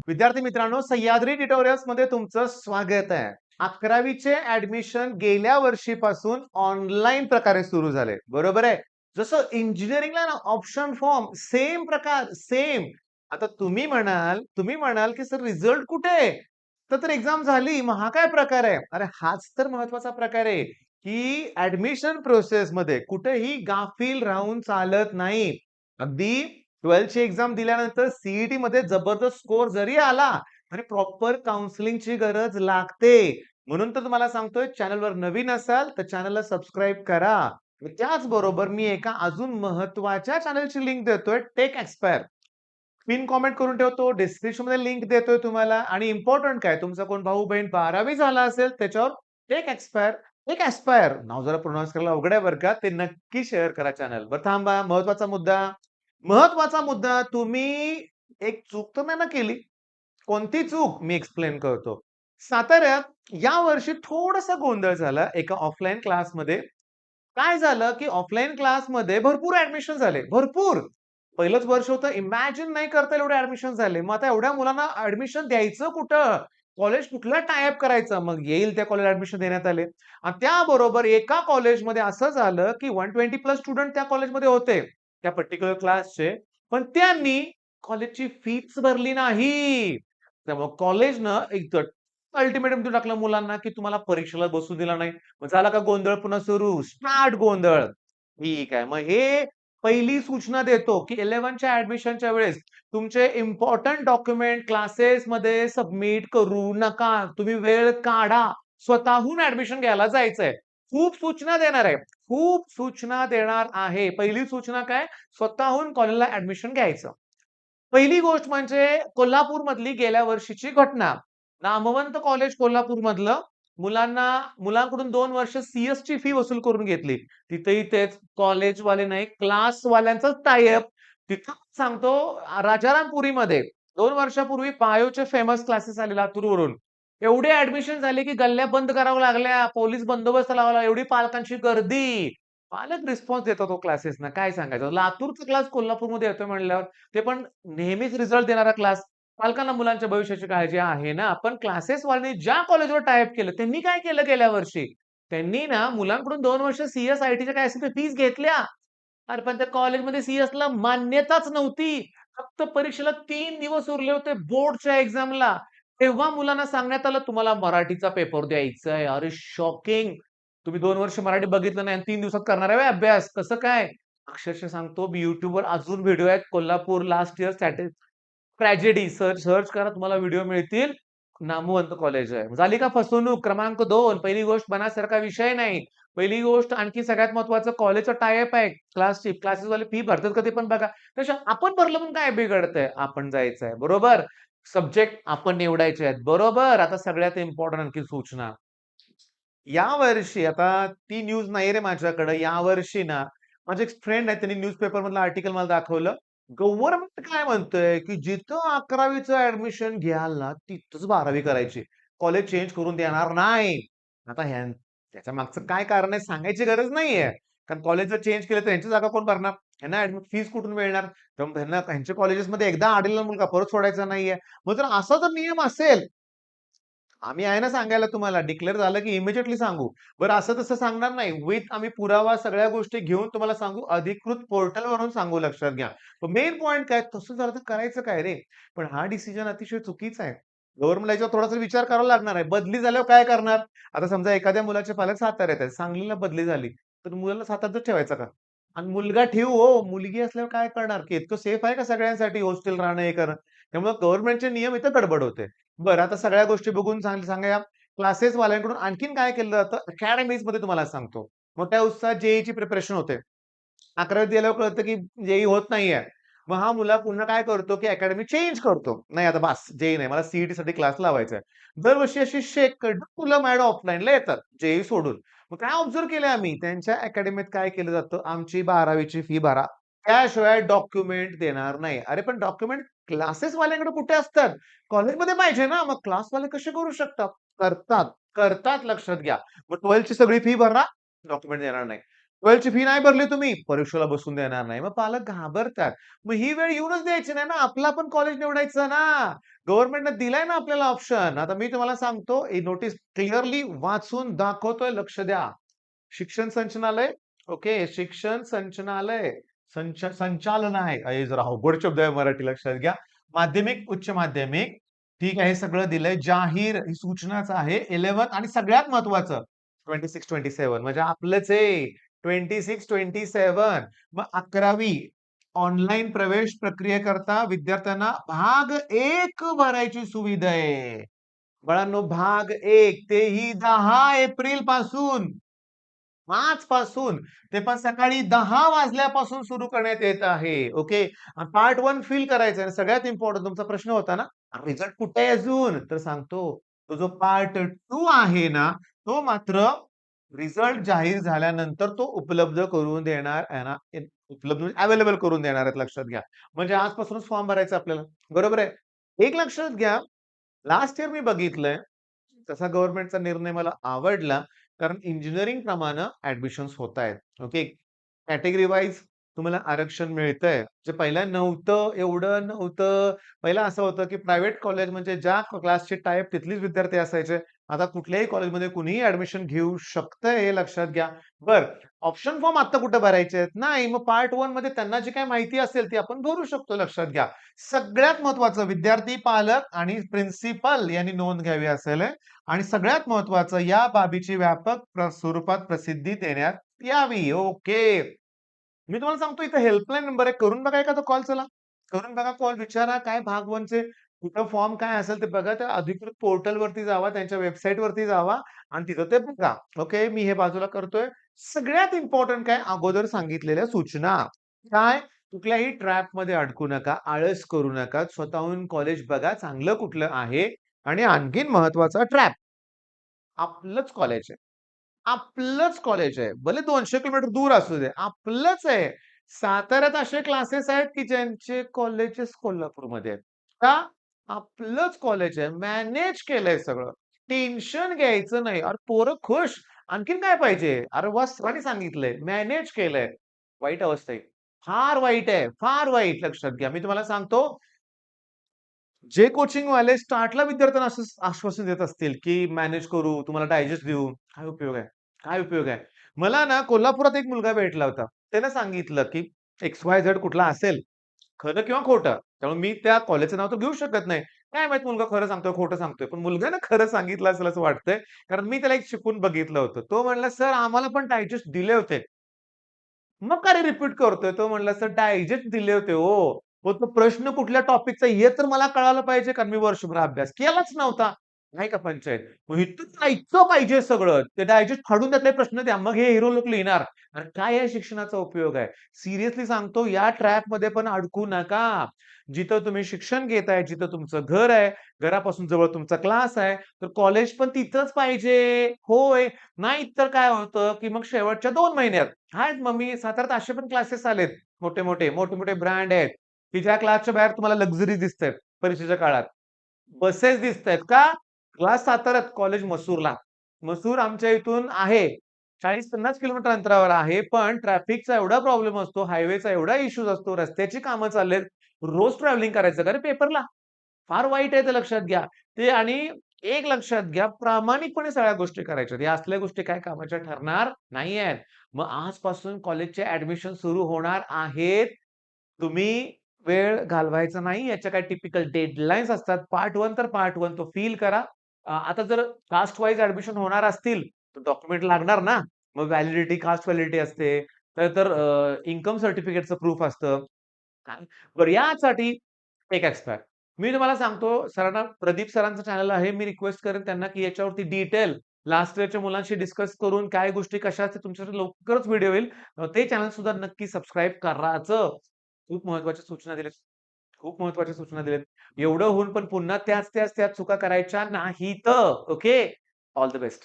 विद्यार्थी मित्रांनो, सह्याद्री ट्युटोरियल्स मध्ये तुमचं स्वागत आहे. 11वीचे ऍडमिशन गेल्या वर्षीपासून ऑनलाईन प्रकारे सुरू झाले. बरोबर आहे. जसं इंजिनिअरिंगला ना ऑप्शन फॉर्म सेम प्रकार सेम. आता तुम्ही म्हणाल की सर रिझल्ट कुठे आहे? तर एक्झाम झाली, मग हा काय प्रकार आहे? अरे हाच तर महत्वाचा प्रकार आहे की ऍडमिशन प्रोसेस मध्ये कुठेही गाफील राहून चालत नाही. अगदी 12ची एक्झाम दिल्यानंतर सीईटी मध्ये जबरदस्त स्कोर जरी आला तरी प्रॉपर काउन्सिलिंगची गरज लागते. म्हणून तर तुम्हाला सांगतोय, चॅनलवर नवीन असाल तर चॅनलला सबस्क्राईब करा. त्याचबरोबर मी एका अजून महत्वाच्या चॅनलची लिंक देतोय, टेक एक्सपायर. पिन कॉमेंट करून ठेवतो, डिस्क्रिप्शन मध्ये लिंक देतोय तुम्हाला. आणि इम्पॉर्टंट काय, तुमचा कोण भाऊ बहीण 12वी झाला असेल त्याच्यावर टेक एक्सपायर, टेक एक्सपायर नाव जरा प्रोनाऊन्स करायला अवघड आहे बरं का, ते नक्की शेअर करा चॅनल. बरं थांबा, महत्वाचा मुद्दा, तुम्ही एक चूक तर नाही ना केली? कोणती चूक मी एक्सप्लेन करतो. साताऱ्यात या वर्षी थोडासा गोंधळ झाला एका ऑफलाईन क्लासमध्ये. काय झालं की ऑफलाईन क्लासमध्ये भरपूर ऍडमिशन झाले, भरपूर. पहिलंच वर्ष होतं, इमॅजिन नाही करता येईल एवढे ऍडमिशन झाले. मग आता एवढ्या मुलांना ऍडमिशन द्यायचं कुठं? कॉलेज कुठलं टाय अप करायचं? मग येईल त्या कॉलेज ऍडमिशन देण्यात आले. आणि त्याबरोबर एका कॉलेजमध्ये असं झालं की 120 प्लस स्टुडंट त्या कॉलेजमध्ये होते, त्या पर्टिक्युलर क्लासचे. पण त्यांनी कॉलेजची फीच भरली नाही. त्यामुळे कॉलेजनं एक अल्टिमेटम देऊन टाकलं मुलांना की तुम्हाला परीक्षेला बसू दिला नाही. मग झाला का गोंधळ पुन्हा सुरू, स्टार्ट गोंधळ. ठीक आहे. मग हे पहिली सूचना देतो की 11च्या ऍडमिशनच्या वेळेस तुमचे इम्पॉर्टंट डॉक्युमेंट क्लासेसमध्ये सबमिट करू नका. तुम्ही वेळ काढा. स्वतःहून ऍडमिशन घ्यायला जायचंय. खूप सूचना देणार आहे. खूप सूचना देणार आहे. पहिली सूचना काय? स्वतःहून कॉलेजला ऍडमिशन घ्यायचं. पहिली गोष्ट म्हणजे कोल्हापूर मधली गेल्या वर्षीची घटना. नामवंत कॉलेज कोल्हापूर मधलं, मुलांकडून 2 वर्ष CS ची फी वसूल करून घेतली. तिथेही तेच कॉलेजवाले नाही, क्लासवाल्यांचाच टाय-अप. तिथं सांगतो, राजारामपुरीमध्ये 2 वर्षापूर्वी बायोचे फेमस क्लासेस आले लातूरवरून. एवढे ऍडमिशन झाले की गल्ल्या बंद कराव्या लागल्या, पोलीस बंदोबस्त लावला, एवढी पालकांची गर्दी. पालक रिस्पॉन्स देतात तो क्लासेसना, काय सांगायचं. लातूरचा क्लास कोल्हापूरमध्ये येतोय म्हणल्यावर, ते पण नेहमीच रिझल्ट देणारा क्लास. पालकांना मुलांच्या भविष्याची काळजी आहे ना. पण क्लासेसवाल्यांनी ज्या कॉलेजवर टाय अप केलं, त्यांनी काय केलं गेल्या वर्षी? त्यांनी ना मुलांकडून 2 वर्ष CS आयटीच्या काय असेल ते फीस घेतल्या. अरे पण त्या कॉलेजमध्ये सीएसला मान्यताच नव्हती. फक्त परीक्षेला 3 दिवस उरले होते बोर्डच्या एक्झामला. तेव्हा मुलांना सांगण्यात आलं, तुम्हाला मराठीचा पेपर द्यायचा आहे. अरे शॉकिंग! तुम्ही 2 वर्ष मराठी बघितलं नाही आणि 3 दिवसात करणार आहे व्हय अभ्यास? कसं काय? अक्षरशः सांगतो, मी YouTubeवर अजून व्हिडिओ आहेत. Kolhapur last year tragedy search search करा, तुम्हाला व्हिडिओ मिळतील. नामवंत कॉलेज आहे. झाली का फसवणूक? क्रमांक 2. पहिली गोष्ट मनासारखा विषय नाही. पहिली गोष्ट आणखी सगळ्यात महत्वाचं, कॉलेजचा टाय-अप आहे क्लासची. क्लासेसवाले फी भरतात का ते पण बघा. तसं आपण भरलं म्हणून काय बिघडतंय? आपण जायचंय. बरोबर? सब्जेक्ट आपण निवडायचे आहेत. बरोबर. आता सगळ्यात इम्पोर्टंट आणखी सूचना. यावर्षी आता ती न्यूज नाही रे माझ्याकडे. यावर्षी ना माझे एक फ्रेंड आहे, त्यांनी न्यूजपेपर मधलं आर्टिकल मला दाखवलं. गव्हर्नमेंट काय म्हणतंय, की जिथं 11वीचं ऍडमिशन घ्याल ना, तिथंच 12वी करायची. कॉलेज चेंज करून देणार नाही. आता त्याच्या मागचं काय कारण आहे सांगायची गरज नाहीये. कारण कॉलेज जर चेंज केलं तर ह्यांची जागा कोण भरणार? ह्यांना फीस कुठून मिळणार? तर ह्यांना ह्यांच्या कॉलेजेसमध्ये एकदा आलेला मुलगा परत सोडायचा नाहीये. मग जर असा जर नियम असेल, आम्ही आहे ना सांगायला तुम्हाला. डिक्लेअर झालं की इमिजिएटली सांगू. बरं असं तसं सांगणार नाही. विथ आम्ही पुरावा सगळ्या गोष्टी घेऊन तुम्हाला सांगू. अधिकृत पोर्टलवरून सांगू, लक्षात घ्या. मेन पॉइंट काय, तसं झालं तर करायचं काय रे? पण हा डिसिजन अतिशय चुकीचा आहे. गव्हर्नमेंटला याच्यावर थोडासा विचार करावा लागणार आहे. बदली झाल्यावर काय करणार? आता समजा एखाद्या मुलाचे पालक साताऱ्यात आहेत, सांगलीला बदली झाली, तर मुलाला साताऱ्यातच ठेवायचा का? आणि मुलगा ठेवू हो, मुलगी असल्यावर काय करणार? की इतकं सेफ आहे का सगळ्यांसाठी हॉस्टेल राहणं, हे करणं? त्यामुळे गव्हर्नमेंटचे नियम इथं गडबड होते. बरं, आता सगळ्या गोष्टी बघून सांगा, क्लासेस वाल्यांकडून आणखीन काय केलं जातं अकॅडमीज मध्ये तुम्हाला सांगतो. मोठ्या उत्साहात जेईची प्रिपरेशन होते. 11वीत गेल्यावर कळतं की जेई होत नाहीये. मग हा मुला पुन्हा काय करतो की अकॅडमी चेंज करतो. नाही आता बास, जेई नाही, मला सीईटी साठी क्लास लावायचा आहे. दरवर्षी अशी शेकड मुलं माझ्याकडे ऑफलाईनला येतात जेई सोडून. मग काय ऑब्झर्व्ह केलं आम्ही, त्यांच्या अकॅडमीत काय केलं जातं, आमची 12वीची फी भरा, त्याशिवाय डॉक्युमेंट देणार नाही. अरे पण डॉक्युमेंट क्लासेस वाल्यांकडे कुठे असतात? कॉलेजमध्ये पाहिजे ना. मग क्लासवाले कसे करू शकतात? करतात, करतात, लक्षात घ्या. मग 12ची सगळी फी भरा, डॉक्युमेंट देणार नाही. 12ची फी नाही भरली तुम्ही, परीक्षेला बसून देणार नाही. मग पालक घाबरतात. मग ही वेळ येऊनच द्यायची नाही ना. आपलं आपण कॉलेज निवडायचं ना. गव्हर्नमेंटने दिलाय ना आपल्याला ऑप्शन. आता मी तुम्हाला सांगतो, ही नोटीस क्लिअरली वाचून दाखवतोय, लक्ष द्या. शिक्षण संचालनालय, ओके. शिक्षण संचालनालय, संचालनालय. हे जरा अवघड शब्द आहे मराठी, लक्षात घ्या. माध्यमिक, उच्च माध्यमिक, ठीक आहे, हे सगळं दिलंय. जाहीर ही सूचनाच आहे. 11 आणि सगळ्यात महत्वाचं 26-27 म्हणजे आपलंच आहे. 26-27 मग 11वी ऑनलाईन प्रवेश प्रक्रियेकरता विद्यार्थ्यांना भाग 1 भरायची सुविधा आहे. बाळांनो, भाग 1 तेही 10 एप्रिल पासून. 5 पासून, ते पण सकाळी 10 वाजल्यापासून सुरू करण्यात येत आहे. ओके. पार्ट 1 फिल करायचं आणि सगळ्यात इम्पोर्टंट तुमचा प्रश्न होता ना, रिझल्ट कुठे आहे अजून? तर सांगतो, तो जो पार्ट 2 आहे ना, तो मात्र रिझल्ट जाहीर झाल्यानंतर तो उपलब्ध करून देणार आहे ना, उपलब्ध म्हणजे अवेलेबल करून देणार आहेत, लक्षात घ्या. म्हणजे आजपासूनच फॉर्म भरायचा आपल्याला. बरोबर आहे. एक लक्षात घ्या, लास्ट इयर मी बघितलंय, तसा गव्हर्नमेंटचा निर्णय मला आवडला. कारण इंजिनिअरिंग प्रमाणे ॲडमिशन्स होतायत. ओके. कॅटेगरी वाईज तुम्हाला आरक्षण मिळतंय. जे पहिला नव्हतं, एवढं नव्हतं. पहिला असं होतं, की प्रायव्हेट कॉलेज म्हणजे ज्या क्लासचे टाइप तिथलेच विद्यार्थी असायचे. आता कुठल्याही कॉलेजमध्ये कुणीही ॲडमिशन घेऊ शकतंय, हे लक्षात घ्या. बरं, ऑप्शन फॉर्म आता कुठे भरायचे आहेत? नाही. मग पार्ट 1 मध्ये त्यांना जी काही माहिती असेल ती आपण भरू शकतो, लक्षात घ्या. सगळ्यात महत्त्वाचं, विद्यार्थी, पालक आणि प्रिन्सिपल यांनी नोंद घ्यावी असेल आणि सगळ्यात महत्त्वाचं, या बाबीची व्यापक स्वरूपात प्रसिद्धी देण्यात यावी. ओके. मी तुम्हाला सांगतो, इथे हेल्पलाईन नंबर आहे. करून बघा एखादा कॉल, चला. करून बघा कॉल, विचारा काय भाग 1 चे कुठं फॉर्म काय असेल ते बघा. त्या अधिकृत पोर्टलवरती जावा, त्यांच्या वेबसाईटवरती जावा आणि तिथं ते बघा. ओके. मी हे बाजूला करतोय. सगळ्यात इम्पोर्टंट काय, अगोदर सांगितलेल्या सूचना. काय? कुठल्याही ट्रॅपमध्ये अडकू नका, आळस करू नका. स्वतःहून कॉलेज बघा, चांगलं कुठलं आहे आणि आणखीन महत्त्वाचा ट्रॅप, आपलंच कॉलेज आहे. आपलंच कॉलेज आहे. भले 200 किलोमीटर दूर असू दे. आपलंच आहे. साताऱ्यात असे क्लासेस आहेत, की ज्यांचे कॉलेजेस कोल्हापूरमध्ये आहेत. का? आपलंच कॉलेज आहे. मॅनेज केलंय सगळं. टेन्शन घ्यायचं नाही. अरे पोरं खुश. आणखीन काय पाहिजे? अरे वाह! सरांनी सांगितलंय. मॅनेज केलंय. वाईट अवस्था आहे. फार वाईट आहे. फार वाईट. लक्षात घ्या. मी तुम्हाला सांगतो, जे कोचिंगवाले स्टार्टला विद्यार्थ्यांना असं आश्वासन देत असतील, की मॅनेज करू, तुम्हाला डायजेस्ट देऊ. काय उपयोग आहे? काय उपयोग आहे? मला ना कोल्हापुरात एक मुलगा भेटला होता. त्यानं सांगितलं, की XYZ कुठला असेल, खरं किंवा खोटं. त्यामुळे मी त्या कॉलेजचं नाव तर घेऊ शकत नाही. काय माहीत मुलगा खरं सांगतोय, खोटं सांगतोय. पण मुलगानं खरं सांगितलं असेल असं वाटतंय. कारण मी त्याला एक शिकून बघितलं होतं. तो म्हणला, "सर आम्हाला पण डायजेस्ट दिले होते." मग का रे रिपीट करतोय? तो म्हणला, "सर डायजेस्ट दिले होते हो. मग तो प्रश्न कुठल्या टॉपिकचा हे तर मला कळालं पाहिजे, कारण मी वर्षभर अभ्यास केलाच नव्हता." नाही का पंचायत? मग इथून ऐकलं पाहिजे सगळं. ते डायजेस्ट फाडून त्यातले प्रश्न द्या. मग हे हिरो लोक लिहिणार. आणि काय या शिक्षणाचा उपयोग आहे? सिरियसली सांगतो, या ट्रॅपमध्ये पण अडकू नका. जिथं तुम्ही शिक्षण घेताय, जिथं तुमचं घर आहे, घरापासून जवळ तुमचा क्लास आहे, तर कॉलेज पण तिथंच पाहिजे. होय. नाही तर काय होतं, की मग शेवटच्या 2 महिन्यात आहेत, मग मी साताऱ्यात असे पण क्लासेस आलेत, मोठे-मोठे ब्रँड आहेत, की ज्या क्लासच्या बाहेर तुम्हाला लक्झरी दिसतायत परीक्षेच्या काळात. बसेस दिसतायत का? क्लास साताऱ्यात, कॉलेज मसूरला. मसूर आमच्या इथून आहे 40-50 किलोमीटर अंतरावर आहे. पण ट्रॅफिकचा एवढा प्रॉब्लेम असतो, हायवेचा एवढा इश्यूज असतो, रस्त्याची कामं चाललेत. रोज ट्रॅव्हलिंग करायचं का रे पेपरला? फार वाईट आहे ते, लक्षात घ्या. ते आणि एक लक्षात घ्या, प्रामाणिकपणे सगळ्या गोष्टी करायच्या. या असल्या गोष्टी काही कामाच्या ठरणार नाहीयेत. मग आजपासून कॉलेजचे ॲडमिशन सुरू होणार आहेत. तुम्ही वेळ घालवायचा नाही. याच्या काही टिपिकल डेडलाईन्स असतात. पार्ट 1 तर पार्ट 1 तो फील करा. आता जर कास्ट वाईज ॲडमिशन होणार असतील, तर डॉक्युमेंट लागणार ना. मग व्हॅलिडिटी, कास्ट व्हॅलिडिटी असते. तर तर इन्कम सर्टिफिकेटचं प्रूफ असतं. काय बरं यासाठी एक एक्सपायर. मी तुम्हाला सांगतो, सरांना, प्रदीप सरांचं चॅनल आहे. मी रिक्वेस्ट करेन त्यांना, की याच्यावरती डिटेल लास्ट इयरच्या मुलांशी डिस्कस करून काय गोष्टी कशा असतील तुमच्यासाठी लवकरच व्हिडिओ येईल. ते चॅनल सुद्धा नक्की सबस्क्राईब करायचं. खूप महत्त्वाच्या सूचना दिल्यात. खूप महत्त्वाच्या सूचना दिल्यात. एवढं होऊन पण पुन्हा त्याच चुका करायच्या नाहीत. ओके. All the best.